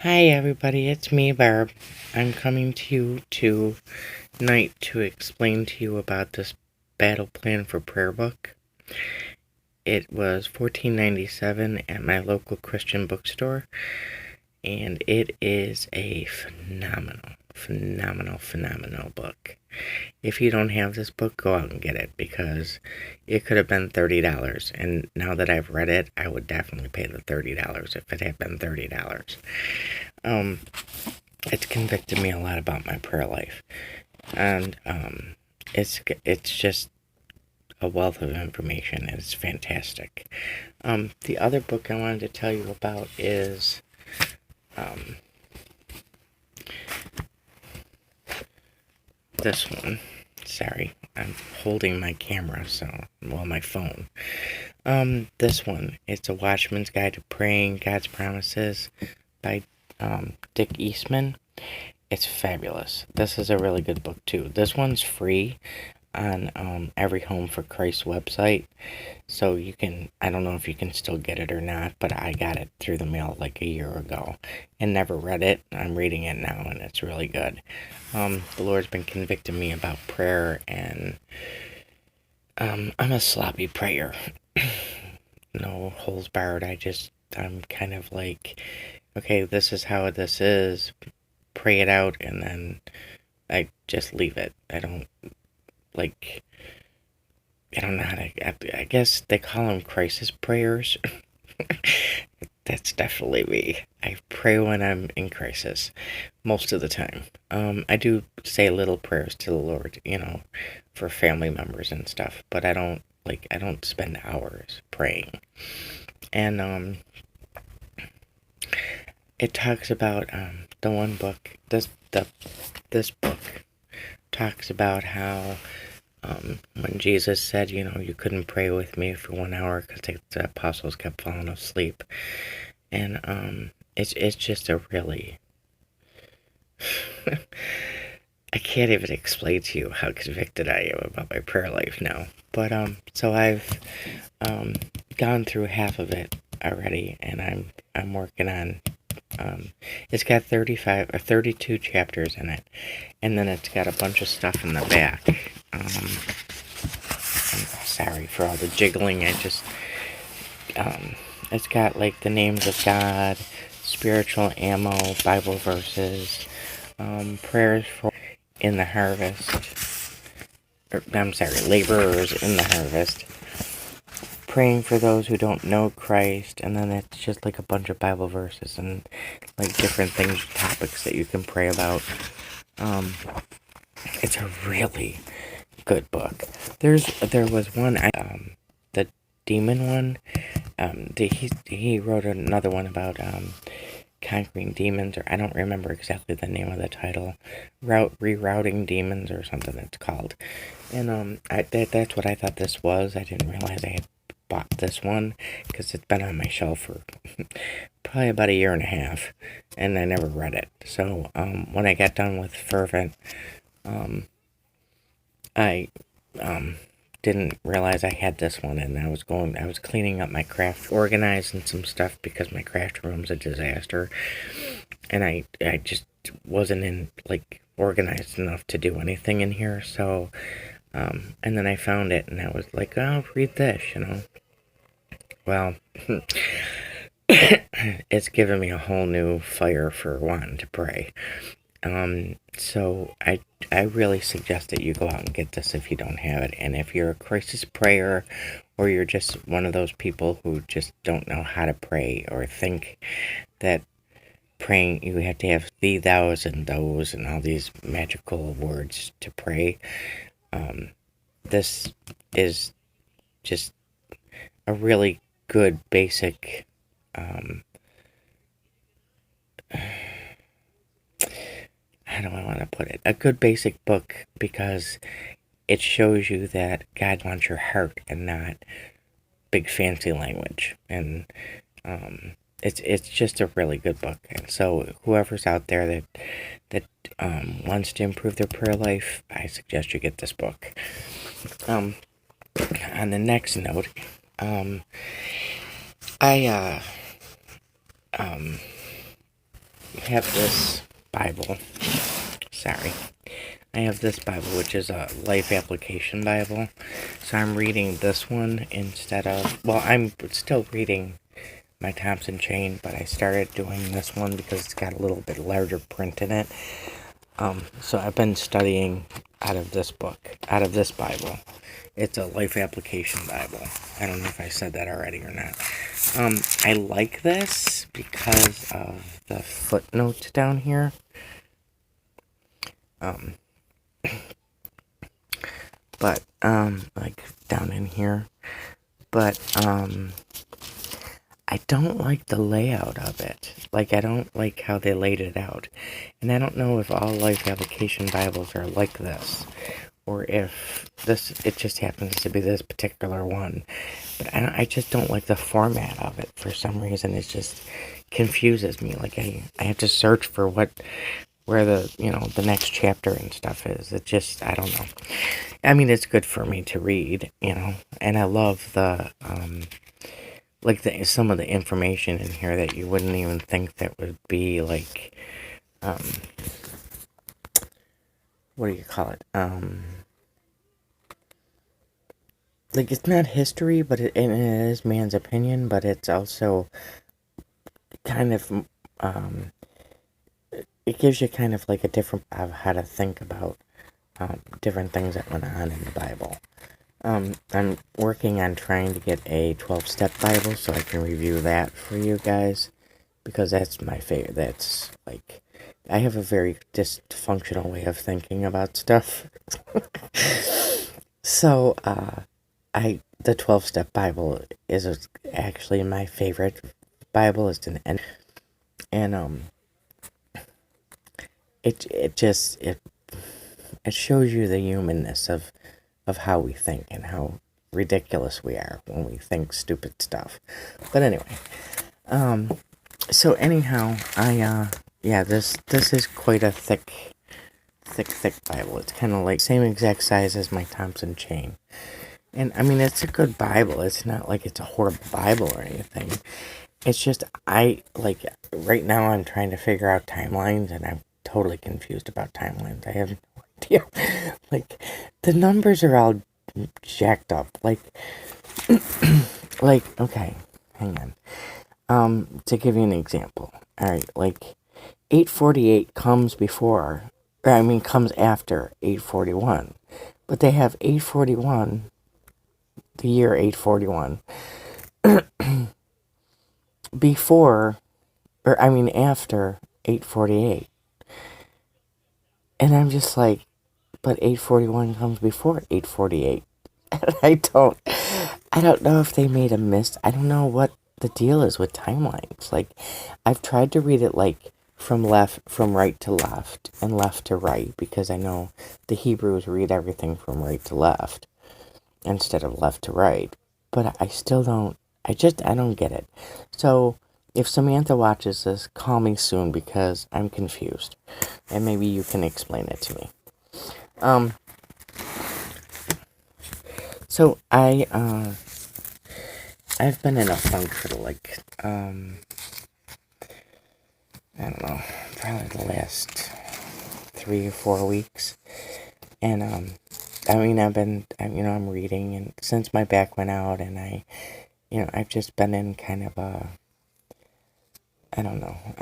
Hi everybody, it's me, Barb. I'm coming to you tonight to explain to you about this Battle Plan for Prayer book. It was $14.97 at my local Christian bookstore, and it is a phenomenal book. If you don't have this book, go out and get it, because it could have been $30, and now that I've read it, I would definitely pay the $30 if it had been $30. It's convicted me a lot about my prayer life, and it's just a wealth of information. It's fantastic. The other book I wanted to tell you about is this one. Sorry, I'm holding my camera, my phone. This one. It's A Watchman's Guide to Praying God's Promises by Dick Eastman. It's fabulous. This is a really good book too. This one's free on Every Home for Christ website, so you can, I don't know if you can still get it or not, but I got it through the mail like a year ago and never read it. I'm reading it now, and it's really good. The Lord's been convicting me about prayer, and I'm a sloppy prayer. No holds barred. I'm kind of like, okay, this is how this is, pray it out, and then I just leave it. I don't know how to, I guess they call them crisis prayers. That's definitely me. I pray when I'm in crisis, most of the time. I do say little prayers to the Lord, for family members and stuff, but I don't spend hours praying. And it talks about the one book. This book talks about how when Jesus said, you couldn't pray with me for 1 hour because the apostles kept falling asleep, and it's just a really I can't even explain to you how convicted I am about my prayer life now. But so I've gone through half of it already, and I'm working on. It's got 35 or 32 chapters in it, and then it's got a bunch of stuff in the back. I'm sorry for all the jiggling. It's got like the names of God, spiritual ammo, Bible verses, prayers for in the harvest. Laborers in the harvest. Praying for those who don't know Christ, and then it's just like a bunch of Bible verses and like different things, topics that you can pray about. It's a really good book. There was one, the demon one. He wrote another one about conquering demons, or I don't remember exactly the name of the title. Rerouting demons or something it's called. And that's what I thought this was. I didn't realize I had bought this one because it's been on my shelf for probably about a year and a half, and I never read it. So when I got done with Fervent, I didn't realize I had this one, and I was cleaning up my craft, organizing some stuff because my craft room's a disaster, and I just wasn't organized enough to do anything in here. So and then I found it, and I was like, oh, read this, Well, it's given me a whole new fire for wanting to pray. So I really suggest that you go out and get this if you don't have it. And if you're a crisis prayer, or you're just one of those people who just don't know how to pray, or think that praying, you have to have thee, thous, and those, and all these magical words to pray, this is just a really good basic how do I want to put it? A good basic book, because it shows you that God wants your heart and not big fancy language. And it's just a really good book. And so whoever's out there that wants to improve their prayer life, I suggest you get this book. On the next note, I have this Bible. Sorry. I have this Bible, which is a life application Bible. So I'm reading this one instead of... Well, I'm still reading my Thompson Chain, but I started doing this one because it's got a little bit larger print in it. So I've been studying out of this book, out of this Bible. It's a life application Bible. I don't know if I said that already or not. I like this because of the footnotes down here. But, like, down in here. But, I don't like the layout of it. Like, I don't like how they laid it out. And I don't know if all life application Bibles are like this. Or if it just happens to be this particular one. But I just don't like the format of it for some reason. It just confuses me. Like, I have to search for where the next chapter and stuff is. It just, I don't know. I mean, it's good for me to read, and I love the, some of the information in here that you wouldn't even think that would be, like, what do you call it? Like, it's not history, but it is man's opinion, but it's also kind of, it gives you kind of like a different of how to think about different things that went on in the Bible. I'm working on trying to get a 12-step Bible so I can review that for you guys, because that's my favorite. That's like, I have a very dysfunctional way of thinking about stuff. So, the 12-step Bible is actually my favorite Bible. It's an end, and it shows you the humanness of how we think and how ridiculous we are when we think stupid stuff. But anyway, so anyhow, this is quite a thick Bible. It's kind of like same exact size as my Thompson Chain. And I mean, it's a good Bible. It's not like it's a horrible Bible or anything. It's just, right now I'm trying to figure out timelines, and I'm totally confused about timelines. I have no idea. Like, the numbers are all jacked up. Like, okay, hang on. To give you an example. Alright, like, 848 comes after 841. But they have 841, the year 841, after 848. And I'm just like, but 841 comes before 848. I don't know if they made a miss. I don't know what the deal is with timelines. Like, I've tried to read it like from right to left and left to right, because I know the Hebrews read everything from right to left instead of left to right. But I still don't, I don't get it. So, if Samantha watches this, call me soon, because I'm confused. And maybe you can explain it to me. So I've been in a funk for like, I don't know, probably the last 3 or 4 weeks. And, I'm reading, and since my back went out, and I've just been in kind of a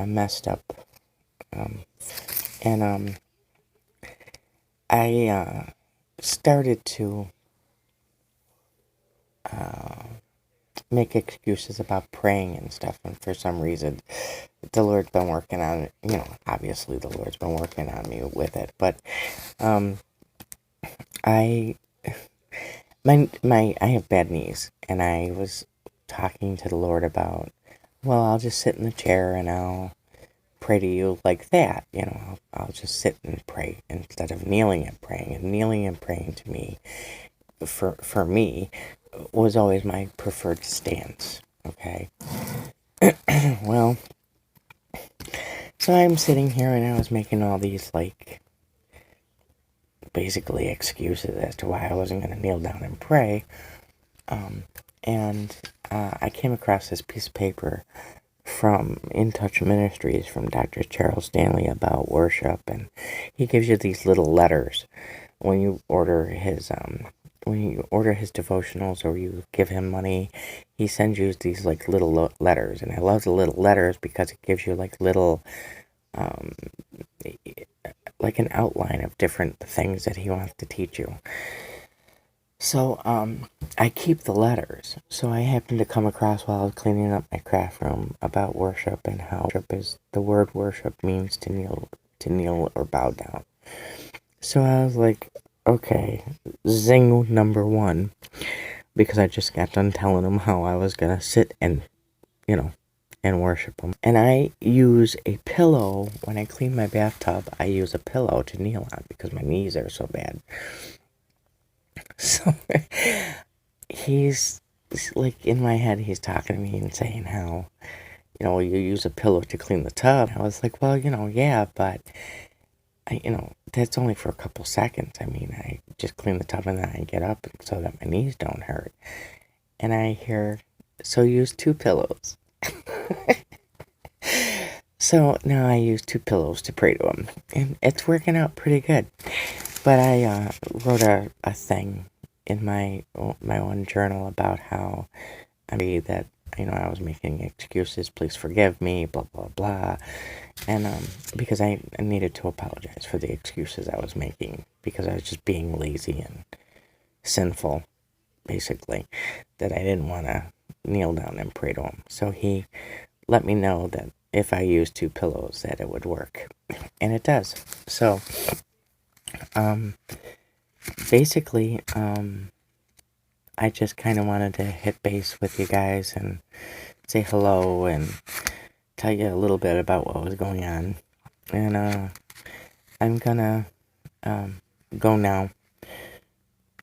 messed up, I started to make excuses about praying and stuff, and for some reason the Lord's been working on it. Obviously the Lord's been working on me with it, but I have bad knees, and I was talking to the Lord about, well, I'll just sit in the chair and I'll pray to you like that. I'll just sit and pray instead of kneeling and praying. And kneeling and praying to me, for me, was always my preferred stance. Okay. Well, so I'm sitting here, and I was making all these, basically excuses as to why I wasn't going to kneel down and pray. And I came across this piece of paper from In Touch Ministries from Dr. Charles Stanley about worship, and he gives you these little letters when you order his devotionals or you give him money. He sends you these like little letters, and I love the little letters because it gives you like little like an outline of different things that he wants to teach you. So, I keep the letters. So I happened to come across while I was cleaning up my craft room about worship and how the word worship means to kneel or bow down. So I was like, okay, zing number one, because I just got done telling him how I was gonna sit and, and worship him. And I use a pillow when I clean my bathtub. I use a pillow to kneel on because my knees are so bad. So he's like in my head, he's talking to me and saying how, you use a pillow to clean the tub. I was like, well, yeah, but that's only for a couple seconds. I mean, I just clean the tub and then I get up so that my knees don't hurt. And I hear, so use 2 pillows. So now I use 2 pillows to pray to him, and it's working out pretty good. But I wrote a thing in my own journal about how that I was making excuses. Please forgive me, blah blah blah, and because I needed to apologize for the excuses I was making because I was just being lazy and sinful, basically, that I didn't want to kneel down and pray to him. So he let me know that if I used 2 pillows that it would work, and it does. So basically, I just kind of wanted to hit base with you guys and say hello and tell you a little bit about what was going on. And I'm gonna go now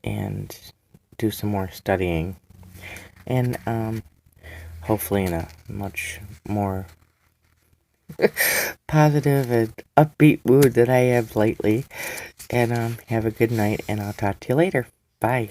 and do some more studying, and hopefully in a much more positive and upbeat mood that I have lately. And have a good night, and I'll talk to you later. Bye.